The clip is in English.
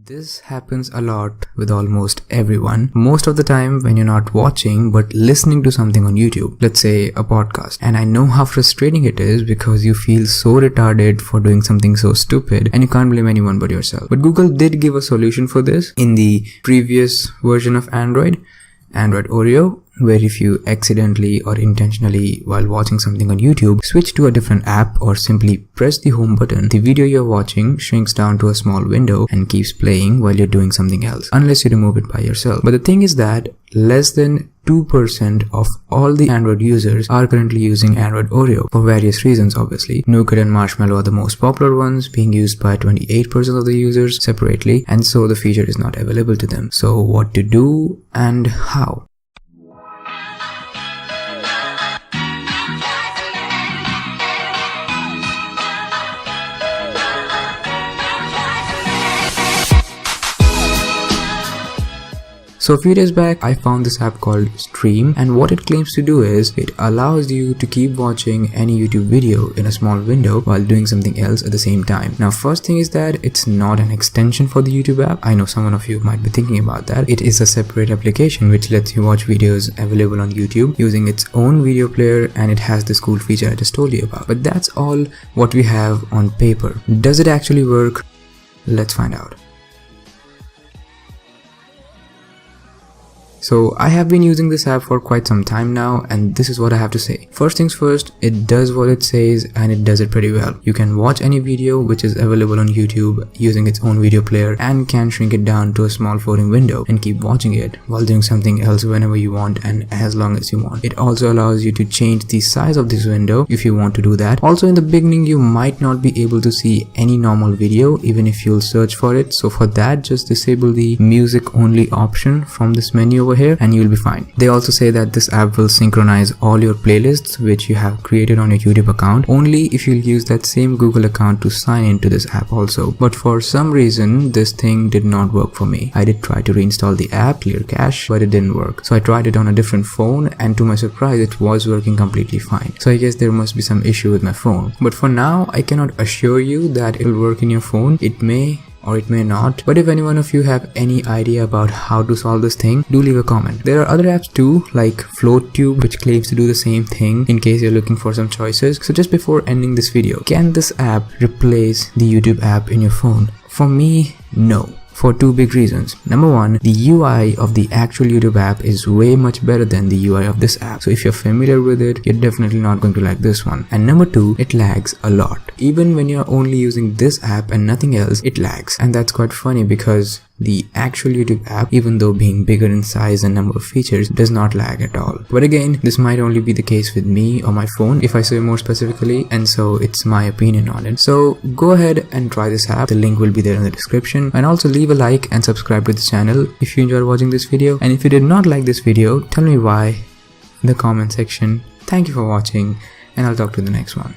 This happens a lot with almost everyone. Most of the time when you're not watching but listening to something on YouTube, let's say a podcast. And I know how frustrating it is because you feel so retarded for doing something so stupid and you can't blame anyone but yourself. But Google did give a solution for this in the previous version of Android Oreo, where if you accidentally or intentionally while watching something on YouTube switch to a different app or simply press the home button, the video you're watching shrinks down to a small window and keeps playing while you're doing something else, unless you remove it by yourself. But the thing is that less than 2% of all the Android users are currently using Android Oreo for various reasons obviously. Nougat and Marshmallow are the most popular ones, being used by 28% of the users separately, and so the feature is not available to them. So what to do and how? So a few days back, I found this app called Stream, and what it claims to do is it allows you to keep watching any YouTube video in a small window while doing something else at the same time. Now, first thing is that it's not an extension for the YouTube app. I know some of you might be thinking about that. It is a separate application which lets you watch videos available on YouTube using its own video player, and it has this cool feature I just told you about. But that's all what we have on paper. Does it actually work? Let's find out. So I have been using this app for quite some time now, and this is what I have to say. First things first, it does what it says and it does it pretty well. You can watch any video which is available on YouTube using its own video player and can shrink it down to a small floating window and keep watching it while doing something else whenever you want and as long as you want. It also allows you to change the size of this window if you want to do that. Also, in the beginning you might not be able to see any normal video even if you'll search for it. So for that, just disable the music only option from this menu over here and you'll be fine. They also say that this app will synchronize all your playlists which you have created on your YouTube account only if you'll use that same Google account to sign into this app also. But for some reason this thing did not work for me. I did try to reinstall the app, clear cache, but it didn't work. So I tried it on a different phone and to my surprise it was working completely fine. So I guess there must be some issue with my phone. But for now I cannot assure you that it will work in your phone. It may or it may not, but if any one of you have any idea about how to solve this thing, do leave a comment. There are other apps too, like FloatTube, which claims to do the same thing in case you're looking for some choices. So just before ending this video, can this app replace the YouTube app in your phone? For me, no. For two big reasons. Number one, the UI of the actual YouTube app is way much better than the UI of this app. So if you're familiar with it, you're definitely not going to like this one. And number two, it lags a lot. Even when you're only using this app and nothing else, it lags. And that's quite funny because the actual YouTube app, even though being bigger in size and number of features, does not lag at all. But again, this might only be the case with me or my phone if I say more specifically, and so it's my opinion on it. So go ahead and try this app. The link will be there in the description, and also leave a like and subscribe to the channel if you enjoyed watching this video. And if you did not like this video, tell me why in the comment section. Thank you for watching, and I'll talk to you in the next one.